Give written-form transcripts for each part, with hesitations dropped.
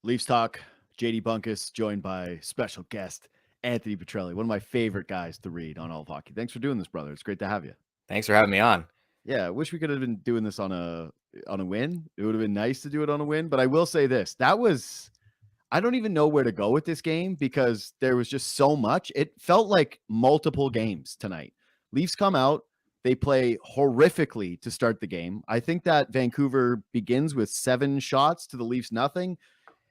Leafs Talk, JD Bunkis, joined by special guest Anthony Petrielli, one of my favorite guys to read on all of hockey. Thanks for doing this, brother. It's great to have you. Thanks for having me on. Yeah, I wish we could have been doing this on a win. It would have been nice to do it on a win, but I will say this. I don't even know where to go with this game because there was just so much. It felt like multiple games tonight. Leafs come out, they play horrifically to start the game. I think that Vancouver begins with 7 shots to the Leafs nothing.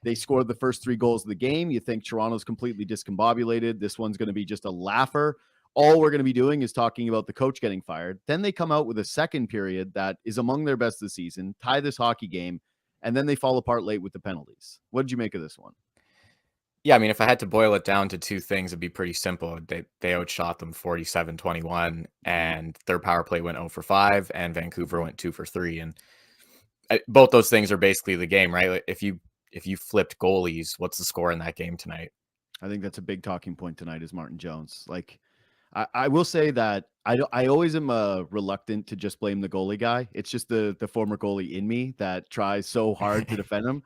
They scored the first 3 goals of the game. You think Toronto's completely discombobulated. This one's going to be just a laugher. All we're going to be doing is talking about the coach getting fired. Then they come out with a second period that is among their best this season, tie this hockey game, and then they fall apart late with the penalties. What did you make of this one? Yeah, I mean, if I had to boil it down to 2 things, it'd be pretty simple. They outshot them 47-21, and their power play went 0 for 5, and Vancouver went 2 for 3. And both those things are basically the game, right? Like if you flipped goalies, what's the score in that game tonight? I think that's a big talking point tonight is Martin Jones. Like, I will say that I always am reluctant to just blame the goalie guy. It's just the former goalie in me that tries so hard to defend him.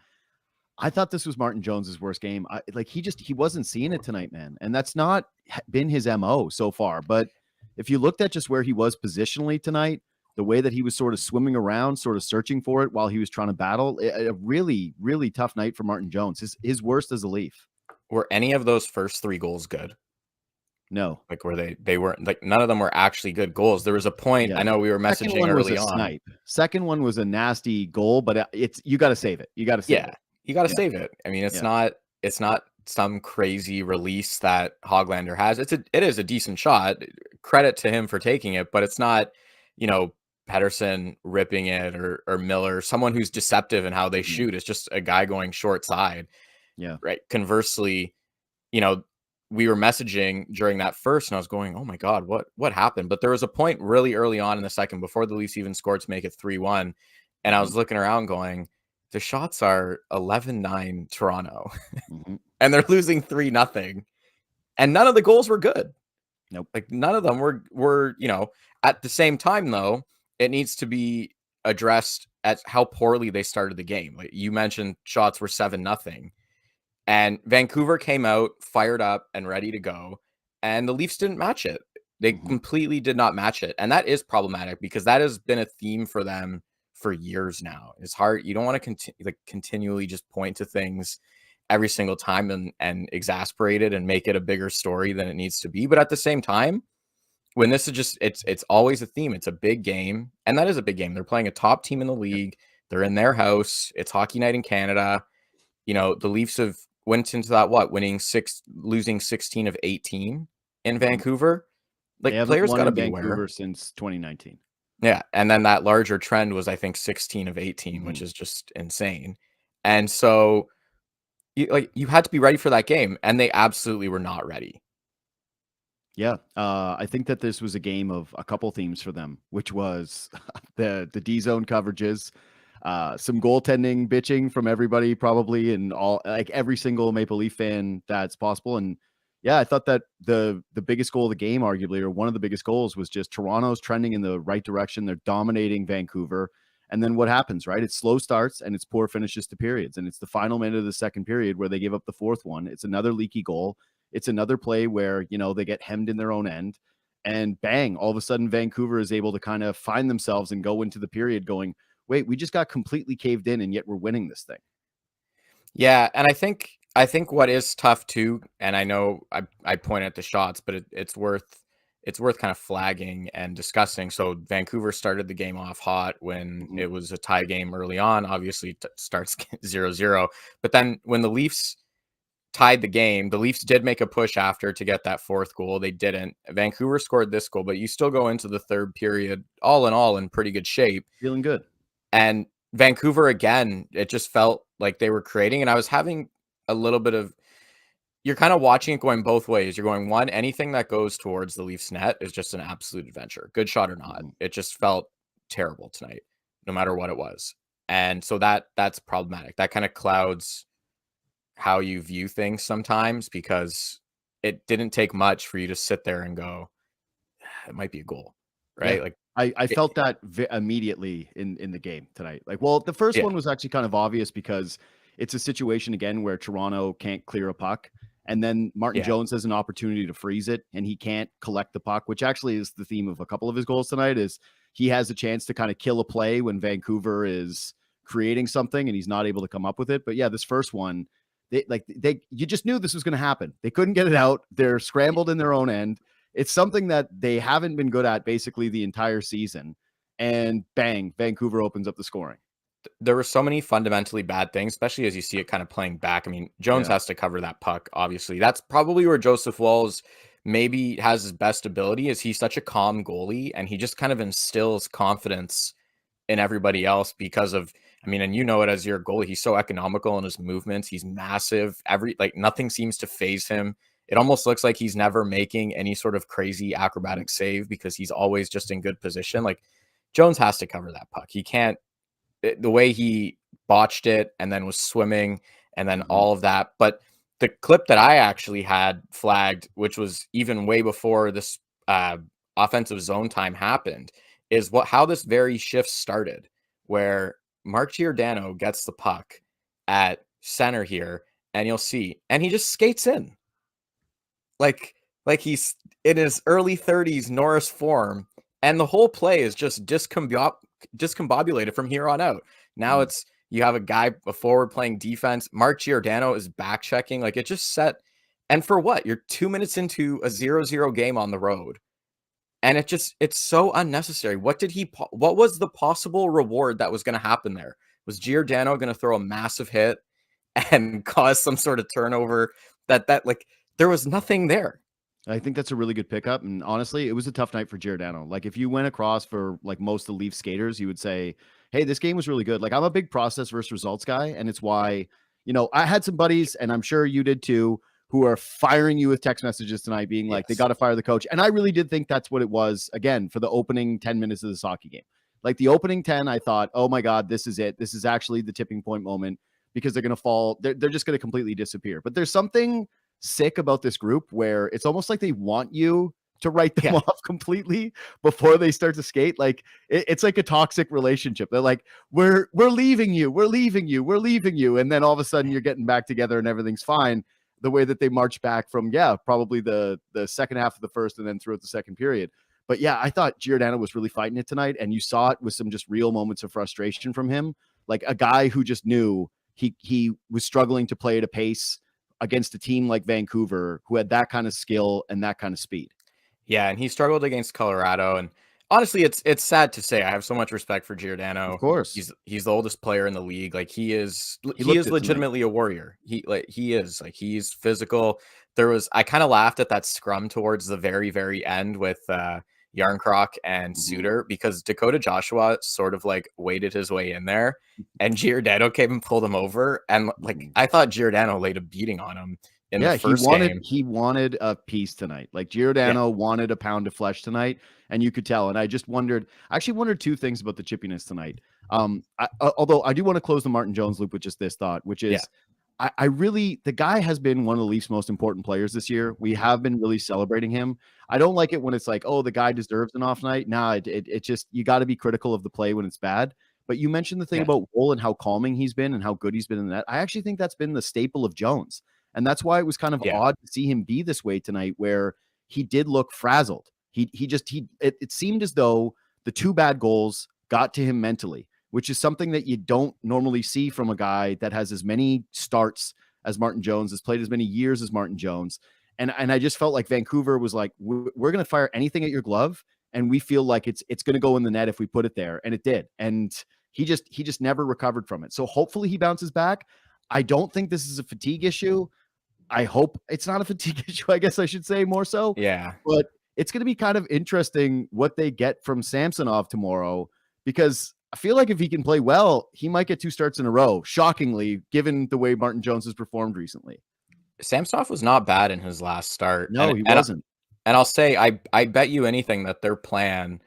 I thought this was Martin Jones's worst game. He wasn't seeing it tonight, man. And that's not been his MO so far. But if you looked at just where he was positionally tonight, the way that he was sort of swimming around, sort of searching for it while he was trying to battle, a really, really tough night for Martin Jones. His worst as a Leaf. Were any of those first 3 goals good? No. Like, were they weren't, like, none of them were actually good goals. There was a point, I know we were messaging early on. Snipe. Second one was a nasty goal, but you got to save it. You got to save it. You got to save it. I mean, it's not some crazy release that Hoglander has. It is a decent shot. Credit to him for taking it, but it's not, Pettersson ripping it or Miller, someone who's deceptive in how they shoot. It's just a guy going short side. Yeah. Right. Conversely, we were messaging during that first, and I was going, "Oh my God, what happened?" But there was a point really early on in the second, before the Leafs even scored to make it 3-1, and I was looking around going, the shots are 11-9 Toronto, and they're losing 3-0, and none of the goals were good. Nope. Like, none of them were. At the same time, though, it needs to be addressed at how poorly they started the game. Like you mentioned, shots were 7-0. And Vancouver came out fired up and ready to go, and the Leafs didn't match it. They completely did not match it. And that is problematic because that has been a theme for them for years now. It's hard. You don't want to continually just point to things every single time and exasperate it and make it a bigger story than it needs to be. But at the same time, when this is just, it's always a theme. It's a big game. And that is a big game. They're playing a top team in the league. They're in their house. It's hockey night in Canada. The Leafs have went into that, losing 16 of 18 in Vancouver. Like, players got to be aware. Vancouver since 2019. Yeah, and then that larger trend was, I think, 16 of 18, which is just insane. And so, you had to be ready for that game, and they absolutely were not ready. Yeah, I think that this was a game of a couple themes for them, which was the D zone coverages. Some goaltending bitching from everybody, probably, and every single Maple Leaf fan that's possible. And yeah, I thought that the biggest goal of the game, arguably, or one of the biggest goals, was just Toronto's trending in the right direction. They're dominating Vancouver. And then what happens, right? It's slow starts and it's poor finishes to periods. And it's the final minute of the second period where they give up the fourth one. It's another leaky goal. It's another play where, they get hemmed in their own end. And bang, all of a sudden Vancouver is able to kind of find themselves and go into the period going, wait, we just got completely caved in, and yet we're winning this thing. Yeah, and I think what is tough too, and I know I point at the shots, but it's worth kind of flagging and discussing. So Vancouver started the game off hot when it was a tie game early on. Obviously, starts 0-0, but then when the Leafs tied the game, the Leafs did make a push after to get that fourth goal. They didn't. Vancouver scored this goal, but you still go into the third period all in all in pretty good shape, feeling good. And Vancouver, again, it just felt like they were creating. And I was having a little bit of, you're kind of watching it going both ways. You're going, one, anything that goes towards the Leafs net is just an absolute adventure, good shot or not. It just felt terrible tonight, no matter what it was. And so that's problematic. That kind of clouds how you view things sometimes, because it didn't take much for you to sit there and go, it might be a goal, right? Yeah. Like, I felt that immediately in the game tonight. Like, well, the first one was actually kind of obvious because it's a situation again where Toronto can't clear a puck. And then Martin Jones has an opportunity to freeze it, and he can't collect the puck, which actually is the theme of a couple of his goals tonight. Is he has a chance to kind of kill a play when Vancouver is creating something and he's not able to come up with it. But yeah, this first one, you just knew this was going to happen. They couldn't get it out. They're scrambled in their own end. It's something that they haven't been good at basically the entire season. And bang, Vancouver opens up the scoring. There were so many fundamentally bad things, especially as you see it kind of playing back. I mean, Jones has to cover that puck, obviously. That's probably where Joseph Walls maybe has his best ability, is he's such a calm goalie, and he just kind of instills confidence in everybody else because of, I mean, and you know it as your goalie, he's so economical in his movements. He's massive. Nothing seems to phase him. It almost looks like he's never making any sort of crazy acrobatic save because he's always just in good position. Like, Jones has to cover that puck. He can't, the way he botched it and then was swimming and then all of that. But the clip that I actually had flagged, which was even way before this offensive zone time happened, is how this very shift started, where Mark Giordano gets the puck at center here, and you'll see, and he just skates in. Like he's in his early 30s Norris form, and the whole play is just discombobulated from here on out. Now it's, you have a forward playing defense. Mark Giordano is back checking. Like, it just set. And for what? You're 2 minutes into a 0-0 game on the road. And it's so unnecessary. What was the possible reward that was going to happen there? Was Giordano going to throw a massive hit and cause some sort of turnover? There was nothing there. I think that's a really good pickup. And honestly, it was a tough night for Giordano. Like, if you went across for like most of the Leaf skaters, you would say, hey, this game was really good. Like, I'm a big process versus results guy. And it's why, I had some buddies, and I'm sure you did too, who are firing you with text messages tonight being like, they got to fire the coach. And I really did think that's what it was, again, for the opening 10 minutes of this hockey game. Like, the opening 10, I thought, oh my God, this is it. This is actually the tipping point moment, because they're going to fall. They're just going to completely disappear. But there's something sick about this group where it's almost like they want you to write them off completely before they start to skate. Like, it's like a toxic relationship. They're like, we're leaving you. We're leaving you. We're leaving you. And then all of a sudden you're getting back together and everything's fine. The way that they march back from, probably the second half of the first and then throughout the second period. But yeah, I thought Giordano was really fighting it tonight. And you saw it with some just real moments of frustration from him. Like, a guy who just knew he was struggling to play at a pace against a team like Vancouver, who had that kind of skill and that kind of speed. Yeah, and he struggled against Colorado. And honestly, it's sad to say. I have so much respect for Giordano. Of course, he's the oldest player in the league. Like, he is legitimately a warrior. He's physical. I kind of laughed at that scrum towards the very, very end with Yarncroc and Suter, because Dakota Joshua sort of like waded his way in there, and Giordano came and pulled him over. And I thought Giordano laid a beating on him. The first game. He wanted a piece tonight. Like, Giordano wanted a pound of flesh tonight, and you could tell. And I actually wondered two things about the chippiness tonight. Although I do want to close the Martin Jones loop with just this thought, which is, the guy has been one of the Leafs' most important players this year. We have been really celebrating him. I don't like it when it's like, oh, the guy deserves an off night. Nah, it just, you got to be critical of the play when it's bad. But you mentioned the thing about Wool and how calming he's been and how good he's been in that. I actually think that's been the staple of Jones. And that's why it was kind of odd to see him be this way tonight, where he did look frazzled. It seemed as though the two bad goals got to him mentally, which is something that you don't normally see from a guy that has as many starts as Martin Jones, has played as many years as Martin Jones. And I just felt like Vancouver was like, we're going to fire anything at your glove, and we feel like it's going to go in the net if we put it there. And it did. And he just never recovered from it. So hopefully he bounces back. I don't think this is a fatigue issue. I hope it's not a fatigue issue, I guess I should say, more so. Yeah. But it's going to be kind of interesting what they get from Samsonov tomorrow, because I feel like if he can play well, he might get 2 starts in a row, shockingly, given the way Martin Jones has performed recently. Samsonov was not bad in his last start. No, he wasn't. And I'll say, I bet you anything that their plan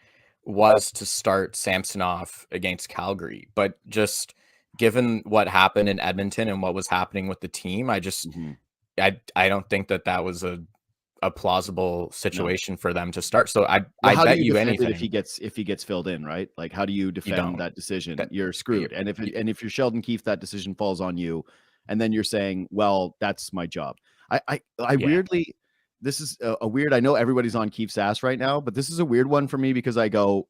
was to start Samsonov against Calgary. But just given what happened in Edmonton and what was happening with the team, I don't think that was a a plausible No. situation for them to start. So Well, I how do bet you you defend it anything. if he gets filled in, right? Like, how do you You defend don't. that decision? That You're you, screwed. And you, if you're Sheldon Keefe, that decision falls on you, and then you're saying, "Well, that's my job." I yeah, weirdly, this is a weird. I know everybody's on Keefe's ass right now, but this is a weird one for me because I go,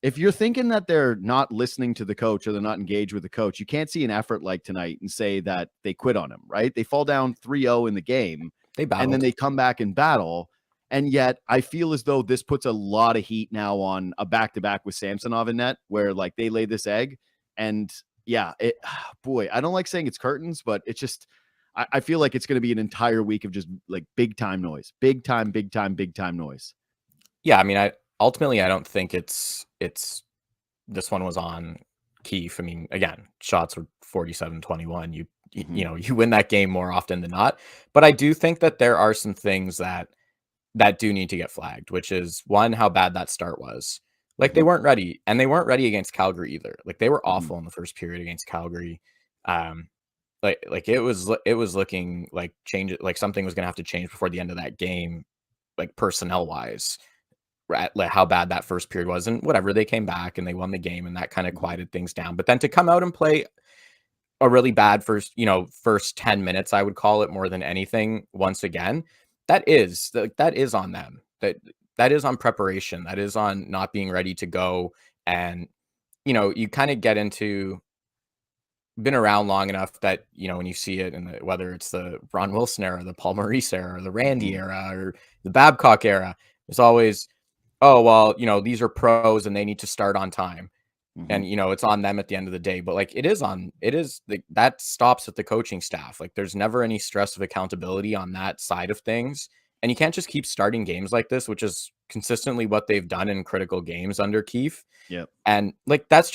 if you're thinking that they're not listening to the coach or they're not engaged with the coach, you can't see an effort like tonight and say that they quit on him, right? They fall down 3-0 in the game, they and then battled. they come back and battle. And yet I feel as though this puts a lot of heat now on a back-to-back with Samsonov in net, where like they lay this egg. And yeah, boy, I don't like saying it's curtains, but it's just, I feel like it's going to be an entire week of just like big time noise, big time noise. Yeah, I mean, I ultimately I don't think it's this one was on Keefe. I mean, again, shots were 47-21. You know, you win that game more often than not. But I do think that there are some things that do need to get flagged, which is one, how bad that start was. Like they weren't ready, and they weren't ready against Calgary either. Like they were awful in the first period against Calgary. Like it was looking like like something was going to have to change before the end of that game, like personnel wise, like how bad that first period was. And whatever, they came back and they won the game, and that kind of quieted things down. But then to come out and play a really bad first 10 minutes, I would call it, more than anything, once again, that is on them. That is on preparation. That is on not being ready to go. And you kind of get into, been around long enough that when you see it, in whether it's the Ron Wilson era, the Paul Maurice era, or the Randy era, or the Babcock era, it's always, oh well, these are pros and they need to start on time. And it's on them at the end of the day. But like that stops at the coaching staff. Like there's never any stress of accountability on that side of things. And you can't just keep starting games like this, which is consistently what they've done in critical games under Keefe. Yep. And like that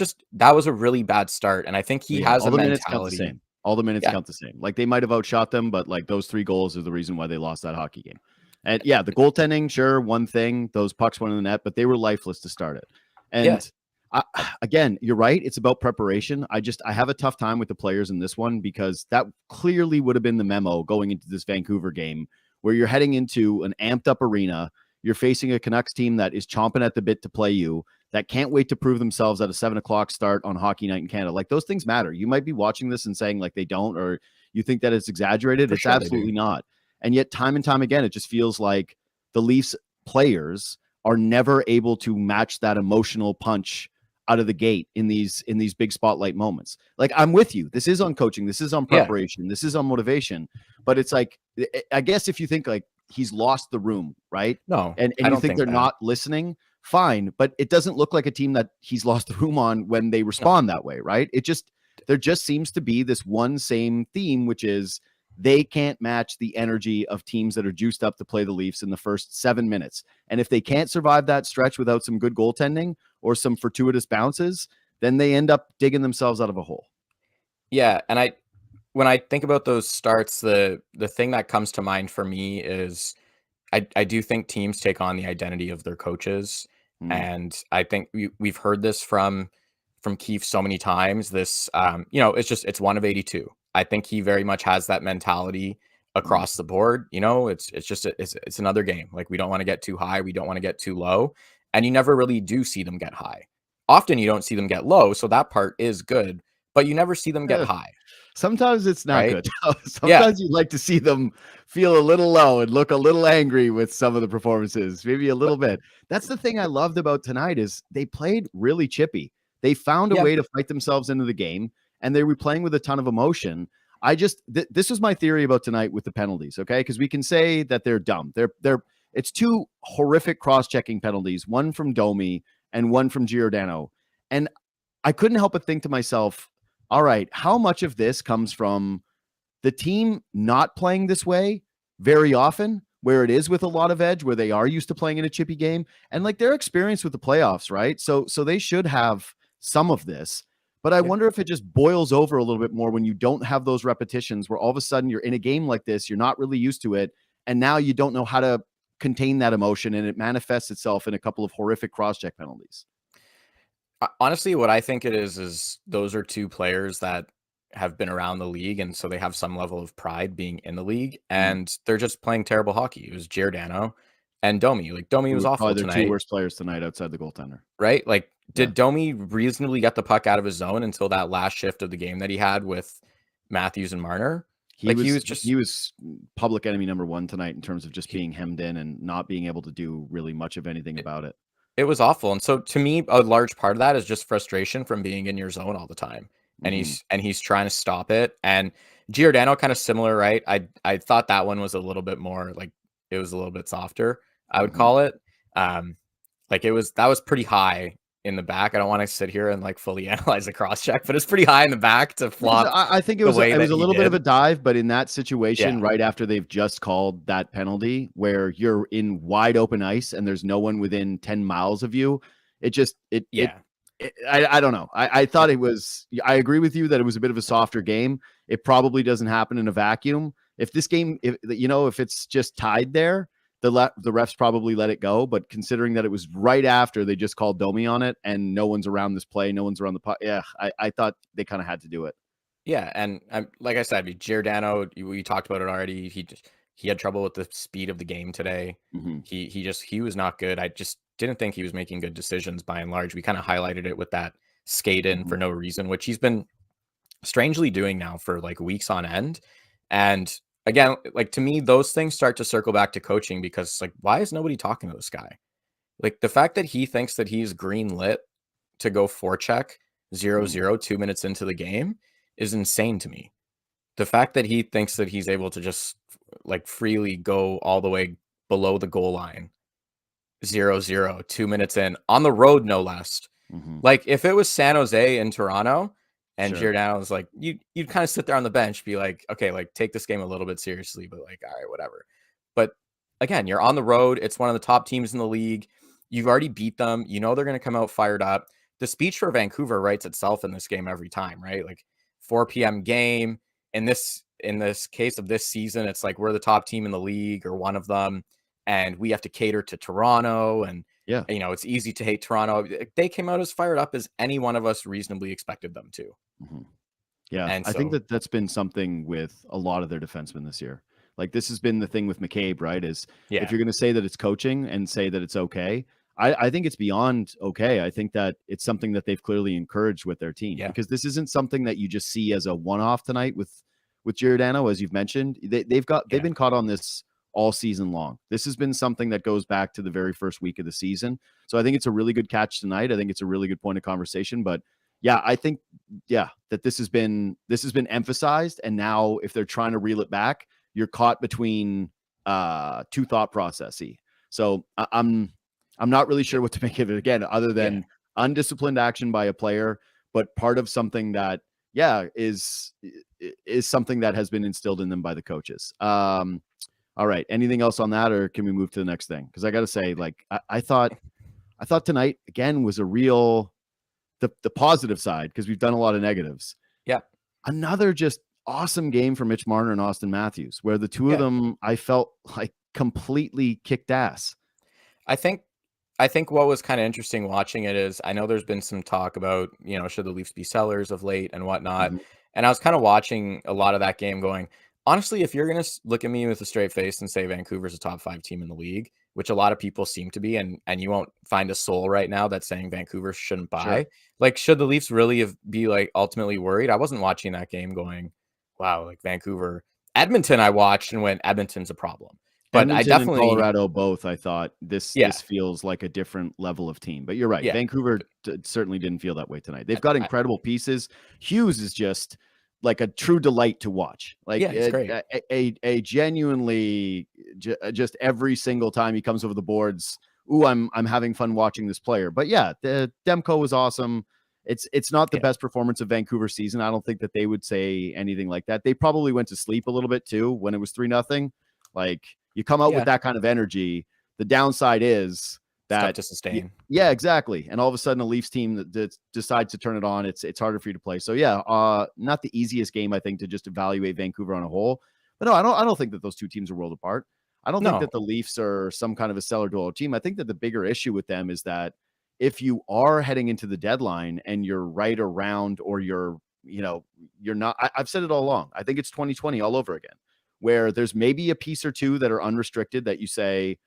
was a really bad start. And I think he has all a the minutes count the mentality. same. All the minutes count the same. Like they might have outshot them, but like those 3 goals are the reason why they lost that hockey game. And yeah, the goaltending, sure, one thing, those pucks went in the net, but they were lifeless to start it. And again, you're right. It's about preparation. I have a tough time with the players in this one, because that clearly would have been the memo going into this Vancouver game, where you're heading into an amped up arena. You're facing a Canucks team that is chomping at the bit to play you, that can't wait to prove themselves at a 7:00 start on Hockey Night in Canada. Like those things matter. You might be watching this and saying like they don't, or you think that it's exaggerated. It's absolutely not. And yet time and time again, it just feels like the Leafs players are never able to match that emotional punch out of the gate in these big spotlight moments. Like I'm with you. This is on coaching. This is on preparation. This is on motivation. But it's like, I guess if you think like he's lost the room, right? No, and I you don't think they're that. not listening, fine. But it doesn't look like a team that he's lost the room on when they respond that way, right? There just seems to be this one same theme, which is they can't match the energy of teams that are juiced up to play the Leafs in the first 7 minutes. And if they can't survive that stretch without some good goaltending or some fortuitous bounces, then they end up digging themselves out of a hole. Yeah. And when I think about those starts, the thing that comes to mind for me is I do think teams take on the identity of their coaches. And I think we've heard this from Keefe so many times. This, it's 1 of 82. I think he very much has that mentality across the board. It's another game. Like we don't want to get too high. We don't want to get too low. And you never really do see them get high. Often you don't see them get low. So that part is good, but you never see them get high. Sometimes it's not right? good. Sometimes you'd like to see them feel a little low and look a little angry with some of the performances, maybe a little bit. That's the thing I loved about tonight is they played really chippy. They found a way to fight themselves into the game, and they were playing with a ton of emotion. This was my theory about tonight with the penalties, okay? Because we can say that they're dumb. It's 2 horrific cross-checking penalties, one from Domi and one from Giordano. And I couldn't help but think to myself, all right, how much of this comes from the team not playing this way very often, where it is with a lot of edge, where they are used to playing in a chippy game, and like their experience with the playoffs, right? So they should have some of this. But I wonder if it just boils over a little bit more when you don't have those repetitions, where all of a sudden you're in a game like this, you're not really used to it, and now you don't know how to contain that emotion, and it manifests itself in a couple of horrific cross-check penalties. Honestly, what I think it is those are 2 players that have been around the league, and so they have some level of pride being in the league, Mhm. and they're just playing terrible hockey. It was Giordano and Domi. Like, Domi Who was were awful probably their 2 tonight, worst players tonight outside the goaltender. right? Like, Yeah. did Domi reasonably get the puck out of his zone until that last shift of the game that he had with Matthews and Marner? He Like, he was was just he was public enemy number 1 tonight in terms of just he being hemmed in and not being able to do really much of anything it about it. it was awful, and so to me, a large part of that is just frustration from being in your zone all the time, and Mhm. he's trying to stop it, and Giordano kinda similar, right? I thought that one was a little bit more, like, it was a little bit softer, I would Mhm. call it. Um, like, that was pretty high in the back. I don't wanna sit here and, like, fully analyze the cross check, but it's pretty high in the back to flop I think it the was way it was that a he little bit of a did. dive, but in that situation, Yeah. right after they've just called that penalty where you're in wide open ice and there's no one within 10 miles of you, it just Yeah. I don't know. I thought it was I agree with you that it was a bit of a softer game. It probably doesn't happen in a vacuum. If this game, if it's just tied there, the refs probably let it go. But considering that it was right after they just called Domi on it and no one's around this play, no one's around the puck. Yeah, I thought they kind of had to do it. Yeah, and, like I said, Giordano, we talked about it already. He had trouble with the speed of the game today. Mhm. He was not good. I just didn't think he was making good decisions by and large. We kind of highlighted it with that skate in for Mhm. no reason, which he's been strangely doing now for like weeks on end. And again, like, to me, those things start to circle back to coaching, because like, why is nobody talking to this guy? Like, the fact that he thinks that he's green lit to go forecheck 0 Mhm. 0 2 minutes into the game is insane to me. The fact that he thinks that he's able to just like freely go all the way below the goal line, 0 0 2 minutes in, on the road, no less. Mhm. Like, if it was San Jose and Toronto and Sure. Giordano was like, you'd kind of sit there on the bench, be like, okay, like, take this game a little bit seriously, but like, all right, whatever. But again, you're on the road. It's one of the top teams in the league. You've already beat them. You know they're going to come out fired up. The speech for Vancouver writes itself in this game every time, right? Like, 4 p.m. game. In this case of this season, it's like we're the top team in the league or one of them, and we have to cater to Toronto, and Yeah. it's easy to hate Toronto. They came out as fired up as any one of us reasonably expected them to. Mhm. Yeah, And I think so, that that's been something with a lot of their defensemen this year. Like this has been the thing with McCabe, right? Is if yeah, you're going to say that it's coaching and say that it's okay, I think it's beyond okay. I think that it's something that they've clearly encouraged with their team yeah, because this isn't something that you just see as a one-off tonight with Giordano, as you've mentioned. They've yeah, been caught on this all season long. This has been something that goes back to the very first week of the season. So I think it's a really good catch tonight. I think it's a really good point of conversation. But yeah, I think that this has been emphasized, and now if they're trying to reel it back, you're caught between two thought processes. So I'm not really sure what to make of it again, other yeah, than undisciplined action by a player, but part of something that is something that has been instilled in them by the coaches. All right, anything else on that, or can we move to the next thing? Because I got to say, like I thought tonight again was a real the positive side, because we've done a lot of negatives. yeah, Another just awesome game for Mitch Marner and Austin Matthews, where the two of yeah. them I felt like completely kicked ass. I think I think what was kind of interesting watching it is, I know there's been some talk about, should the Leafs be sellers of late and whatnot. Mhm. And I was kind of watching a lot of that game going, honestly, if you're going to look at me with a straight face and say Vancouver's a top 5 team in the league, which a lot of people seem to be, and you won't find a soul right now that's saying Vancouver shouldn't buy. Sure. Like, should the Leafs really be like ultimately worried? I wasn't watching that game going, wow, like Vancouver. Edmonton I watched and went, Edmonton's a problem. But I Edmonton and definitely, Colorado both, I thought yeah, this feels like a different level of team. But you're right. yeah. Vancouver certainly didn't feel that way tonight. They've I, got I, incredible pieces. Hughes is just like a true delight to watch. Like yeah, he's great. a genuinely just every single time he comes over the boards, ooh, I'm having fun watching this player. But yeah, the Demko was awesome. It's not the Yeah. best performance of Vancouver season. I don't think that they would say anything like that. They probably went to sleep a little bit too when it was 3-0. Like you come out with Yeah. that kind of energy. The downside is It's tough that to sustain. yeah, exactly. And all of a sudden, a Leafs team that decides to turn it on, it's harder for you to play. So yeah, not the easiest game I think to just evaluate Vancouver on a whole. But no, I don't think that those two teams are world apart. I don't think No. that the Leafs are some kind of a cellar dweller team. I think that the bigger issue with them is that if you are heading into the deadline and you're right around, or you're you're not. I've said it all along. I think it's 2020 all over again, where there's maybe a piece or two that are unrestricted that you say,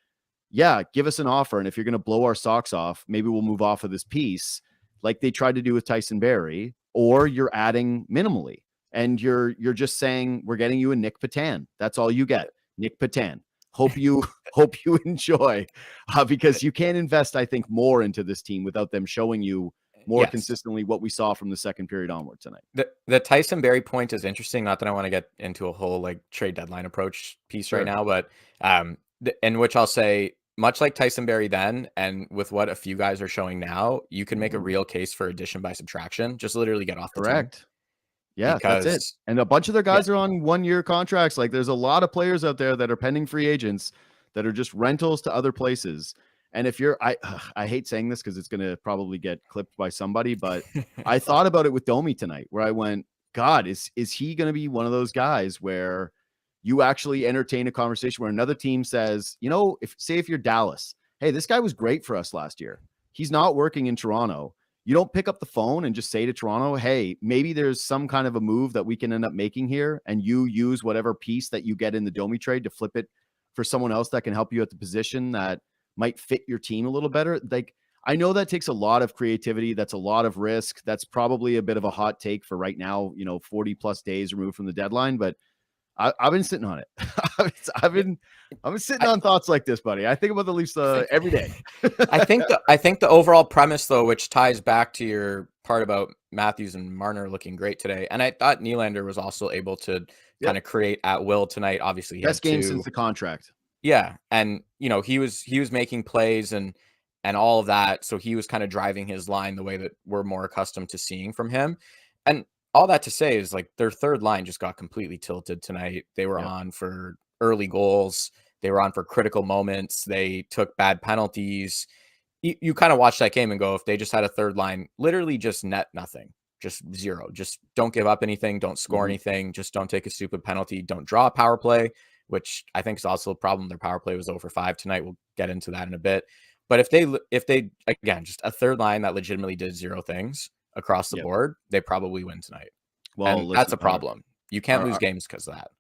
yeah, give us an offer. And if you're going to blow our socks off, maybe we'll move off of this piece like they tried to do with Tyson Barrie, or you're adding minimally and you're just saying, we're getting you a Nick Patan. That's all you get. Nick Patan. Hope you enjoy because you can invest, I think, more into this team without them showing you more consistently what we saw from the second period onward tonight. The Tyson Barrie point is interesting. Not that I want to get into a whole like trade deadline approach piece right now, but in which I'll say, much like Tyson Barrie then, and with what a few guys are showing now, you can make a real case for addition by subtraction. Just literally get off the team. Yeah, that's it. And a bunch of their guys are on 1-year contracts. Like there's a lot of players out there that are pending free agents that are just rentals to other places. And if you're, I hate saying this because it's going to probably get clipped by somebody, but I thought about it with Domi tonight where I went, God, is he going to be one of those guys where you actually entertain a conversation where another team says, you know, if you're Dallas, hey, this guy was great for us last year. He's not working in Toronto. You don't pick up the phone and just say to Toronto, hey, maybe there's some kind of a move that we can end up making here. And you use whatever piece that you get in the Domi trade to flip it for someone else that can help you at the position that might fit your team a little better. Like, I know that takes a lot of creativity. That's a lot of risk. That's probably a bit of a hot take for right now, 40 plus days removed from the deadline, but I've been sitting on it. I've been sitting on thoughts like this, buddy. I think about the Leafs every day. I think the overall premise, though, which ties back to your part about Matthews and Marner looking great today, and I thought Nylander was also able to kind of create at will tonight. Obviously, he best game since the contract. Yeah, and he was making plays and all of that, so he was kind of driving his line the way that we're more accustomed to seeing from him, and all that to say is like their third line just got completely tilted tonight. They were on for early goals. They were on for critical moments. They took bad penalties. You kind of watch that game and go, if they just had a third line, literally just net nothing, just zero, just don't give up anything. Don't score anything. Just don't take a stupid penalty. Don't draw a power play, which I think is also a problem. Their power play was 0-for-5 tonight. We'll get into that in a bit. But if they again, just a third line that legitimately did zero things across the board, they probably win tonight. Well, and that's a problem. You can't lose games because of that.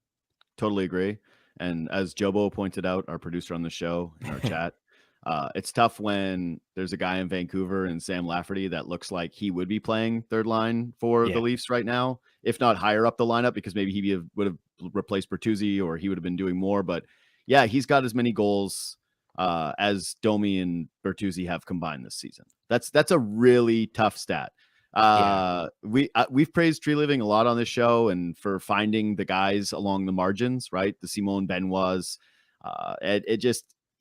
Totally agree. And as Jobo pointed out, our producer on the show in our chat, it's tough when there's a guy in Vancouver and Sam Lafferty that looks like he would be playing third line for the Leafs right now, if not higher up the lineup, because maybe he would have replaced Bertuzzi or he would have been doing more. But yeah, he's got as many goals as Domi and Bertuzzi have combined this season. That's a really tough stat. We've praised Tree Living a lot on this show and for finding the guys along the margins, right? The Simone Benoit's,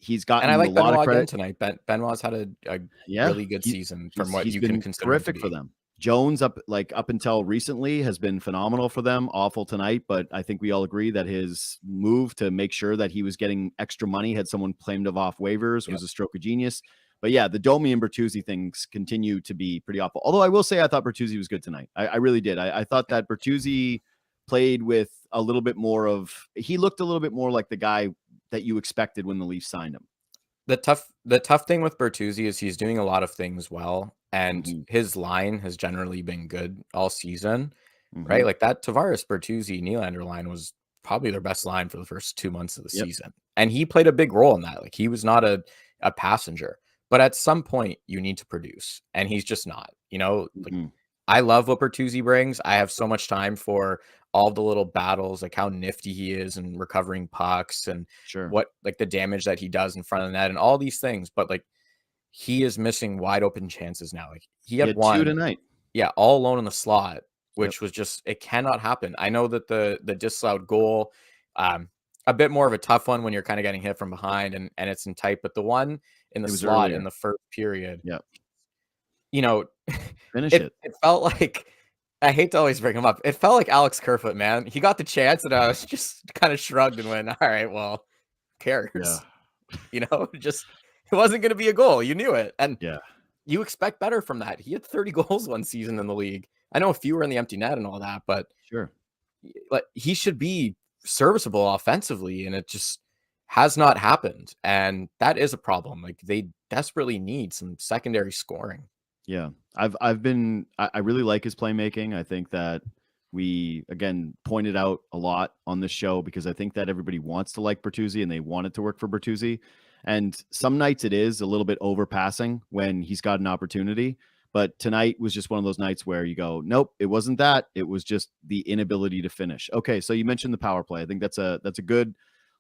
he's gotten and I like a lot of credit tonight. Benoit's had a really good season from what you can consider terrific for them. Jones up until recently has been phenomenal for them. Awful tonight, but I think we all agree that his move to make sure that he was getting extra money had someone claimed off waivers was a stroke of genius. But yeah, the Domi and Bertuzzi things continue to be pretty awful. Although I will say I thought Bertuzzi was good tonight. I really did. I thought that Bertuzzi played with a little bit more of, he looked a little bit more like the guy that you expected when the Leafs signed him. The tough thing with Bertuzzi is he's doing a lot of things well, and his line has generally been good all season, right? Like that Tavares, Bertuzzi, Nylander line was probably their best line for the first 2 months of the season. And he played a big role in that. Like he was not a passenger. But at some point, you need to produce, and he's just not. Like I love what Bertuzzi brings. I have so much time for all the little battles, like how nifty he is and recovering pucks, and what like the damage that he does in front of the net, and all these things. But like he is missing wide open chances now. Like he had one 2 tonight, all alone in the slot, which was just it cannot happen. I know that the disallowed goal, a bit more of a tough one when you're kind of getting hit from behind and it's in tight, but the one in the slot earlier in the first period, finish it. It felt like, I hate to always bring him up, it felt like Alex Kerfoot, man. He got the chance and I was just kind of shrugged and went, all right, well, who cares? Just it wasn't going to be a goal. You knew it. And you expect better from that. He had 30 goals one season in the league. I know a few were in the empty net and all that, but like he should be serviceable offensively, and it just has not happened, and that is a problem. Like they desperately need some secondary scoring. I really like his playmaking. I think that we again pointed out a lot on this show because I think that everybody wants to like Bertuzzi and they want it to work for Bertuzzi. And some nights it is a little bit overpassing when he's got an opportunity. But tonight was just one of those nights where you go, nope, it wasn't that. It was just the inability to finish. Okay, so you mentioned the power play. I think that's a good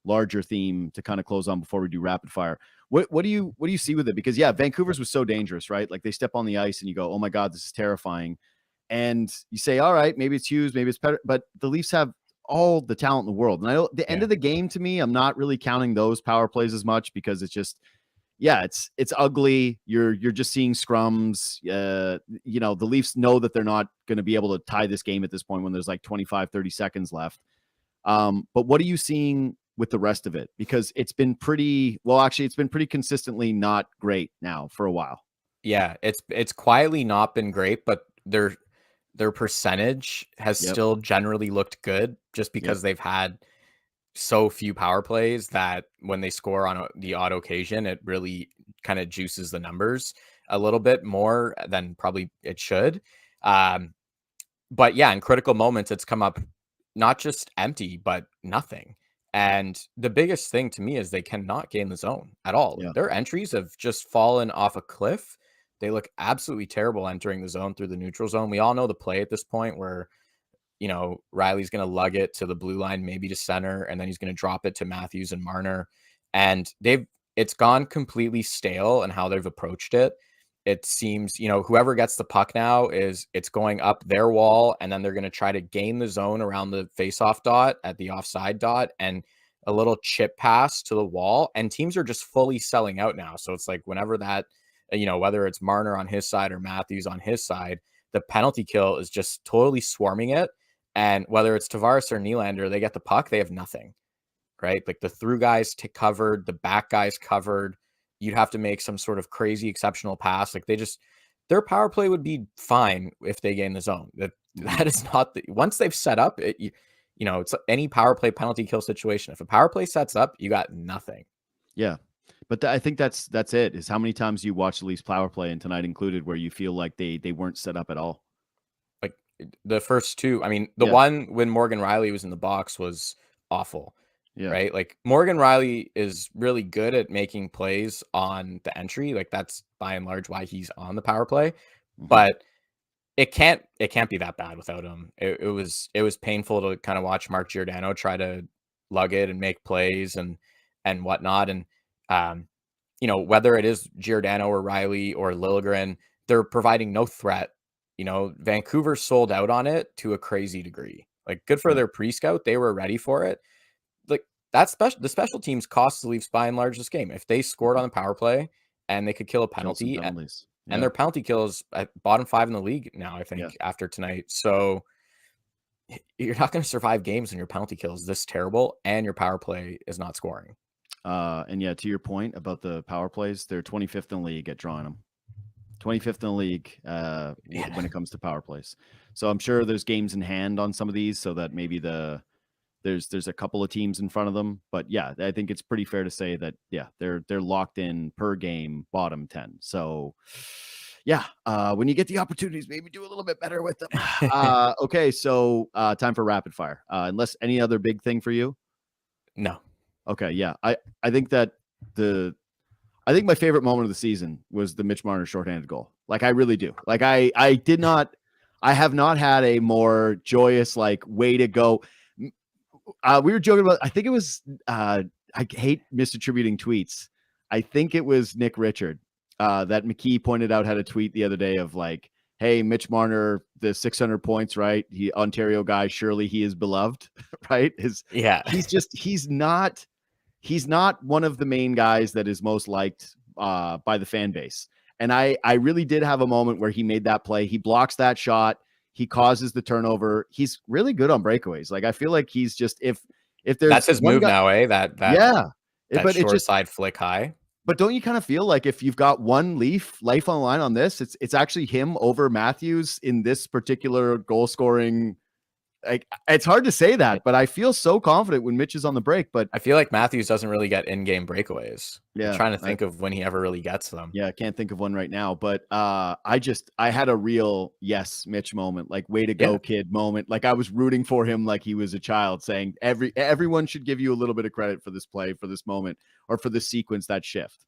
larger theme to kind of close on before we do rapid fire. What do you see with it? Because yeah, Vancouver's was so dangerous, right? Like they step on the ice and you go, oh my God, this is terrifying. And you say, all right, maybe it's Hughes, maybe it's better, but the Leafs have all the talent in the world. And I know the end of the game to me, I'm not really counting those power plays as much because it's just, yeah, it's ugly. You're just seeing scrums. You know, the Leafs know that they're not going to be able to tie this game at this point when there's like 25, 30 seconds left. But what are you seeing with the rest of it? Because it's been pretty consistently not great now for a while. Yeah, it's quietly not been great, but their percentage has still generally looked good just because they've had so few power plays that when they score on the odd occasion, it really kind of juices the numbers a little bit more than probably it should. But yeah, in critical moments, it's come up not just empty, but nothing. And the biggest thing to me is they cannot gain the zone at all. Yeah. Their entries have just fallen off a cliff. They look absolutely terrible entering the zone through the neutral zone. We all know the play at this point where, you know, Rielly's going to lug it to the blue line, maybe to center, and then he's going to drop it to Matthews and Marner. And it's gone completely stale in how they've approached it. It seems, you know, whoever gets the puck now it's going up their wall, and then they're going to try to gain the zone around the faceoff dot at the offside dot and a little chip pass to the wall. And teams are just fully selling out now. So it's like whenever that, you know, whether it's Marner on his side or Matthews on his side, the penalty kill is just totally swarming it. And whether it's Tavares or Nylander, they get the puck, they have nothing, right? Like the through guys covered, the back guys covered. You'd have to make some sort of crazy exceptional pass. Like their power play would be fine if they gain the zone. That is not once they've set up it, you know, it's any power play penalty kill situation. If a power play sets up, you got nothing. Yeah. But I think that's it, is how many times you watch the Leafs power play, and tonight included, where you feel like they weren't set up at all. Like the first two, I mean, the one when Morgan Rielly was in the box was awful. Yeah. Right. Like Morgan Rielly is really good at making plays on the entry. Like that's by and large why he's on the power play. Mm-hmm. But it can't be that bad without him. It was painful to kind of watch Mark Giordano try to lug it and make plays and whatnot. And you know, whether it is Giordano or Rielly or Liljegren, they're providing no threat. You know, Vancouver sold out on it to a crazy degree. Like good for their pre-scout. They were ready for it. Like the special teams cost the Leafs by and large this game. If they scored on the power play and they could kill a penalty, and their penalty kill is at bottom 5 in the league now, I think, after tonight. So you're not going to survive games when your penalty kill is this terrible and your power play is not scoring. And yeah, to your point about the power plays, they're 25th in the league at drawing them. 25th in the league when it comes to power plays. So I'm sure there's games in hand on some of these, so that maybe there's a couple of teams in front of them. But yeah, I think it's pretty fair to say that they're locked in per game bottom 10. So yeah, when you get the opportunities, maybe do a little bit better with them. Okay, so time for rapid fire. Unless any other big thing for you? No. Okay, yeah. I think that I think my favorite moment of the season was the Mitch Marner shorthanded goal. Like I really do. Like I have not had a more joyous like way to go. We were joking about, I think it was I hate misattributing tweets. I think it was Nick Richard that McKee pointed out, had a tweet the other day of like, hey, Mitch Marner, the 600 points, right? He Ontario guy, surely he is beloved, right? He's not one of the main guys that is most liked by the fan base. And I really did have a moment where he made that play. He blocks that shot. He causes the turnover. He's really good on breakaways. Like I feel like he's just if there's that's his move now, eh? That but short side flick high. But don't you kind of feel like if you've got one life on the line on this, it's actually him over Matthews in this particular goal scoring Like, it's hard to say that, but I feel so confident when Mitch is on the break. But I feel like Matthews doesn't really get in-game breakaways. I'm yeah, trying to think of when he ever really gets them. yeah, I can't think of one right now. But I had a real yes, Mitch moment, like way to go, Yeah. kid moment. Like I was rooting for him like he was a child, saying everyone should give you a little bit of credit for this play, for this moment, or for this sequence, that shift.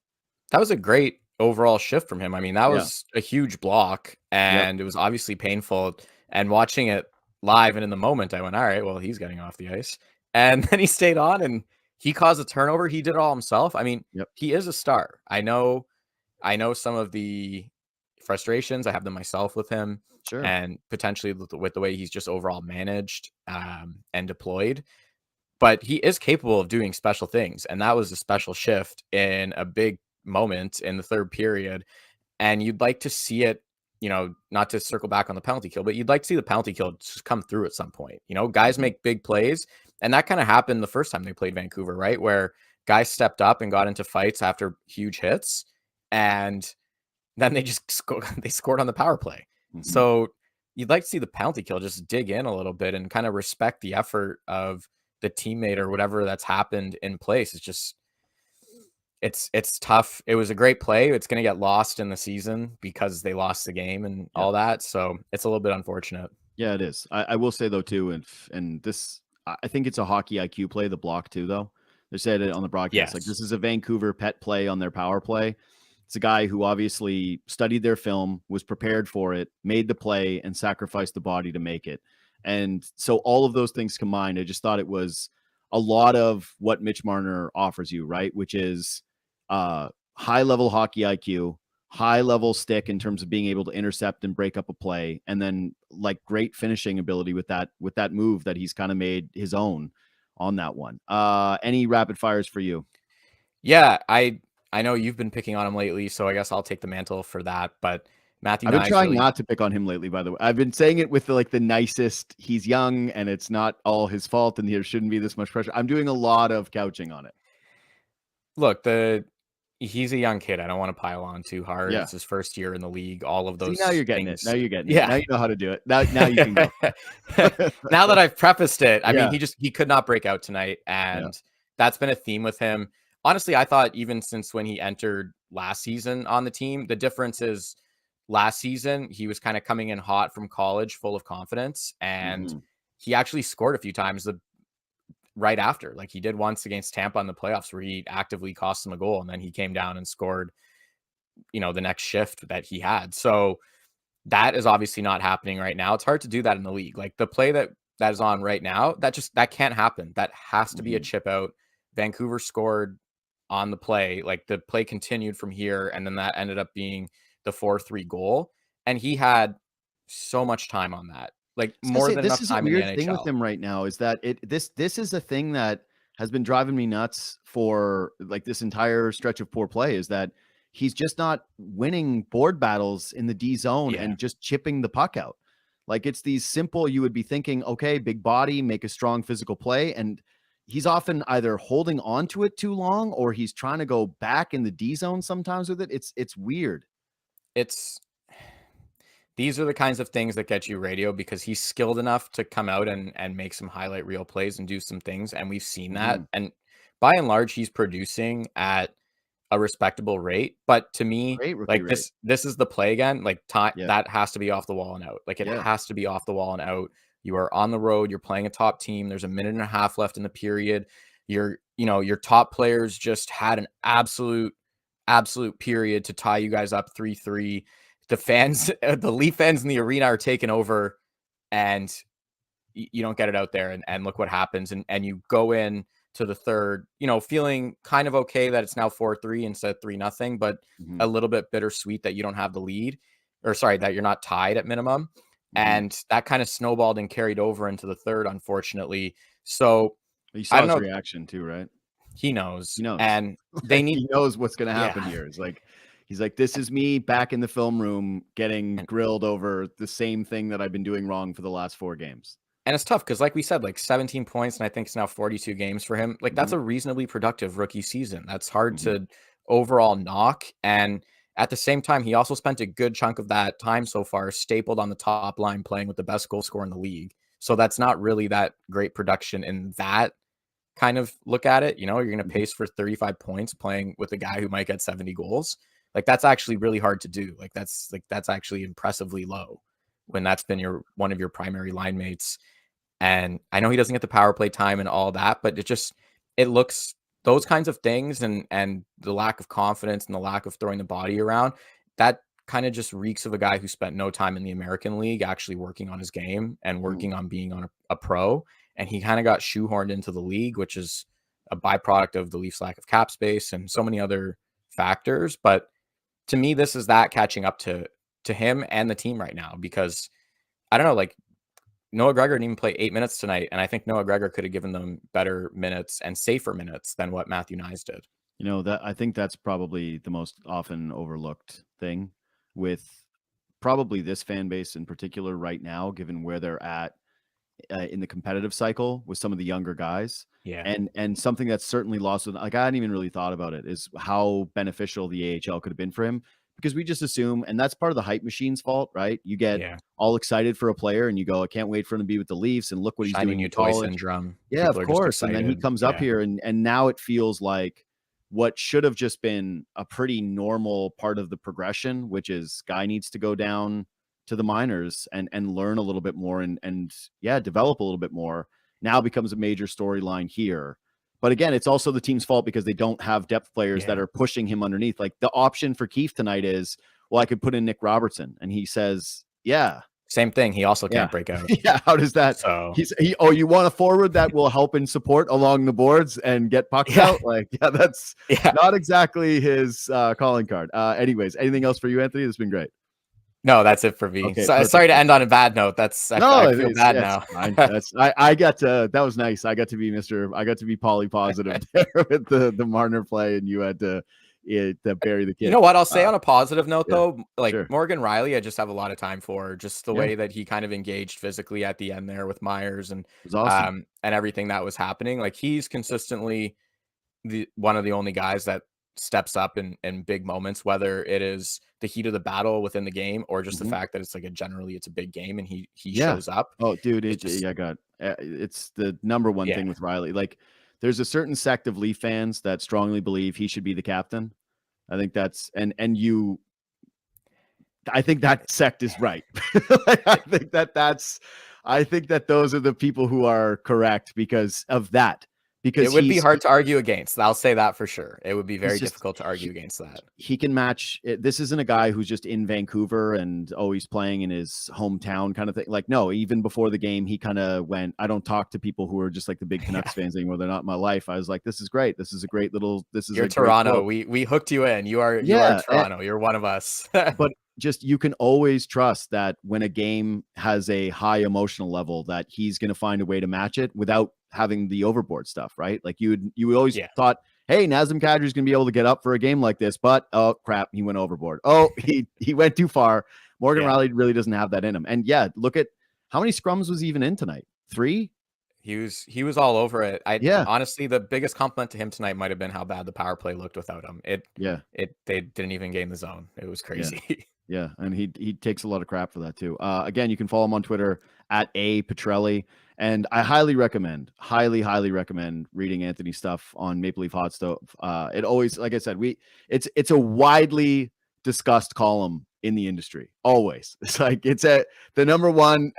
That was a great overall shift from him. I mean, that Yeah. was a huge block, and it was obviously painful. And watching it live and in the moment, I went, all right, well, he's getting off the ice. And then he stayed on and he caused a turnover. He did it all himself. I mean, Yep. he is a star. I know some of the frustrations. I have them myself with him. Sure. And potentially with the way he's just overall managed and deployed. But he is capable of doing special things. And that was a special shift in a big moment in the third period. And you'd like to see it, not to circle back on the penalty kill, but you'd like to see the penalty kill just come through at some point. Guys make big plays. And that kind of happened the first time they played Vancouver, right? Where guys stepped up and got into fights after huge hits. And then they just scored on the power play. Mm-hmm. So you'd like to see the penalty kill just dig in a little bit and kind of respect the effort of the teammate or whatever that's happened in place. It's just, it's tough. It was a great play. It's going to get lost in the season because they lost the game and all that. So it's a little bit unfortunate. Yeah, it is. I will say though too, and this, I think it's a hockey IQ play, the block too, though. They said it on the broadcast. Like, this is a Vancouver pet play on their power play. It's a guy who obviously studied their film, was prepared for it, made the play, and sacrificed the body to make it. And so all of those things combined, I just thought it was a lot of what Mitch Marner offers you, right? Which is high level hockey IQ, high level stick in terms of being able to intercept and break up a play, and then like great finishing ability with that move that he's kind of made his own on that one. Any rapid fires for you? Yeah, I know you've been picking on him lately, so I guess I'll take the mantle for that. But Matthew, I've been trying not to pick on him lately, by the way. I've been saying it with the nicest, he's young and it's not all his fault and there shouldn't be this much pressure. I'm doing a lot of couching on it. Look, he's a young kid. I don't want to pile on too hard. Yeah. It's his first year in the league. All of those. See, now you're getting things. it. Now you're getting it. Yeah. Now you know how to do it. Now you can go. Now that I've prefaced it, I mean, he could not break out tonight. And that's been a theme with him. Honestly, I thought even since when he entered last season on the team, the difference is last season, he was kind of coming in hot from college, full of confidence. And he actually scored a few times right after. Like he did once against Tampa in the playoffs where he actively cost them a goal. And then he came down and scored, the next shift that he had. So that is obviously not happening right now. It's hard to do that in the league. Like the play that is on right now, that can't happen. That has to be a chip out. Vancouver scored on the play. Like the play continued from here. And then that ended up being the 4-3 goal. And he had so much time on that. Like more than enough time in the NHL. This is a weird thing with him right now is that this is a thing that has been driving me nuts for like this entire stretch of poor play, is that he's just not winning board battles in the D zone and just chipping the puck out. Like it's these simple, you would be thinking, okay, big body, make a strong physical play. And he's often either holding on to it too long or he's trying to go back in the D zone sometimes with it. It's weird. These are the kinds of things that get you radio because he's skilled enough to come out and make some highlight reel plays and do some things. And we've seen that. And by and large, he's producing at a respectable rate. But to me, like this is the play again, like that has to be off the wall and out. Like it has to be off the wall and out. You are on the road. You're playing a top team. There's a minute and a half left in the period. Your top players just had an absolute period to tie you guys up 3-3. The fans, the Leaf fans in the arena are taking over and you don't get it out there. And look what happens. And you go in to the third, feeling kind of okay that it's now 4-3 instead of 3-0, but a little bit bittersweet that you don't have the lead, or sorry, that you're not tied at minimum. And that kind of snowballed and carried over into the third, unfortunately. So you saw his reaction too, right? He knows. And they need, he knows what's going to happen here. It's like, he's like, this is me back in the film room getting grilled over the same thing that I've been doing wrong for the last 4 games. And it's tough because, like we said, like 17 points, and I think it's now 42 games for him. Like that's a reasonably productive rookie season. That's hard to overall knock. And at the same time, he also spent a good chunk of that time so far stapled on the top line, playing with the best goal scorer in the league. So that's not really that great production in that kind of look at it. You're going to pace for 35 points playing with a guy who might get 70 goals. Like that's actually really hard to do. That's actually impressively low when that's been one of your primary line mates. And I know he doesn't get the power play time and all that, but it looks those kinds of things and the lack of confidence and the lack of throwing the body around, that kind of just reeks of a guy who spent no time in the American League actually working on his game and working on being on a pro. And he kind of got shoehorned into the league, which is a byproduct of the Leafs' lack of cap space and so many other factors. But to me, this is that catching up to him and the team right now, because I don't know, like Noah Gregor didn't even play 8 minutes tonight. And I think Noah Gregor could have given them better minutes and safer minutes than what Matthew Knies did. That I think that's probably the most often overlooked thing with probably this fan base in particular right now, given where they're at in the competitive cycle with some of the younger guys. Yeah. And something that's certainly lost with, like, I hadn't even really thought about it, is how beneficial the AHL could have been for him, because we just assume, and that's part of the hype machine's fault, right? You get all excited for a player and you go, I can't wait for him to be with the Leafs and look what he's doing new in toy college. syndrome. Yeah, of course. And then he comes up here and now it feels like what should have just been a pretty normal part of the progression, which is guy needs to go down to the minors and learn a little bit more and develop a little bit more, now becomes a major storyline here. But again, it's also the team's fault because they don't have depth players that are pushing him underneath. Like the option for Keith tonight is, well, I could put in Nick Robertson, and he says, same thing. He also can't break out. How does that? So you want a forward that will help in support along the boards and get pucks out? Like, that's not exactly his calling card. Anyways, anything else for you, Anthony? It's been great. No, that's it for me. Okay, sorry to end on a bad note. I feel bad now. I got to, that was nice. I got to be poly positive there with the Marner play, and you had to bury the kid. You know what? I'll say on a positive note, though, sure. Morgan Rielly, I just have a lot of time for just the way that he kind of engaged physically at the end there with Myers and awesome. And everything that was happening. Like he's consistently one of the only guys that steps up in big moments, whether it is the heat of the battle within the game or just the fact that it's like it's a big game and he shows up. Oh, dude, it's the number one thing with Rielly. Like, there's a certain sect of Leaf fans that strongly believe he should be the captain. I think that's I think that sect is right. I think that those are the people who are correct because of that. Because it would be hard to argue against. I'll say that for sure. It would be very difficult to argue against that. He can match. This isn't a guy who's just in Vancouver and he's playing in his hometown kind of thing. Like, no, even before the game, he kind of went, I don't talk to people who are just like the big Canucks fans anymore. They're not in my life. I was like, this is great. This is a great little, You're Toronto. We hooked you in. You are Toronto. You're one of us. But just, you can always trust that when a game has a high emotional level, that he's going to find a way to match it without having the overboard stuff, right? Like you always thought, hey, Nazem Kadri's going to be able to get up for a game like this, but oh crap, he went overboard. Oh, he went too far. Morgan Rielly really doesn't have that in him. And look at how many scrums was he even in tonight? 3? He was all over it. Honestly, the biggest compliment to him tonight might have been how bad the power play looked without him. They didn't even gain the zone. It was crazy. Yeah, and he takes a lot of crap for that too. Again, you can follow him on Twitter at Petrielli, and I highly recommend reading Anthony's stuff on Maple Leaf Hot Stove. It always, like I said, it's a widely discussed column in the industry. Always, it's like the number one.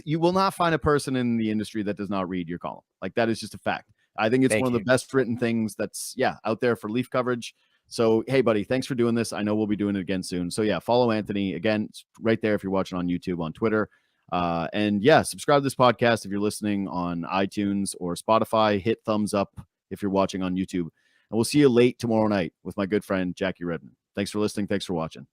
You will not find a person in the industry that does not read your column. Like, that is just a fact. I think it's one of the best written things that's out there for Leaf coverage. So, hey, buddy, thanks for doing this. I know we'll be doing it again soon. So, follow Anthony. Again, it's right there if you're watching on YouTube, on Twitter. And subscribe to this podcast if you're listening on iTunes or Spotify. Hit thumbs up if you're watching on YouTube. And we'll see you late tomorrow night with my good friend, Jackie Redmond. Thanks for listening. Thanks for watching.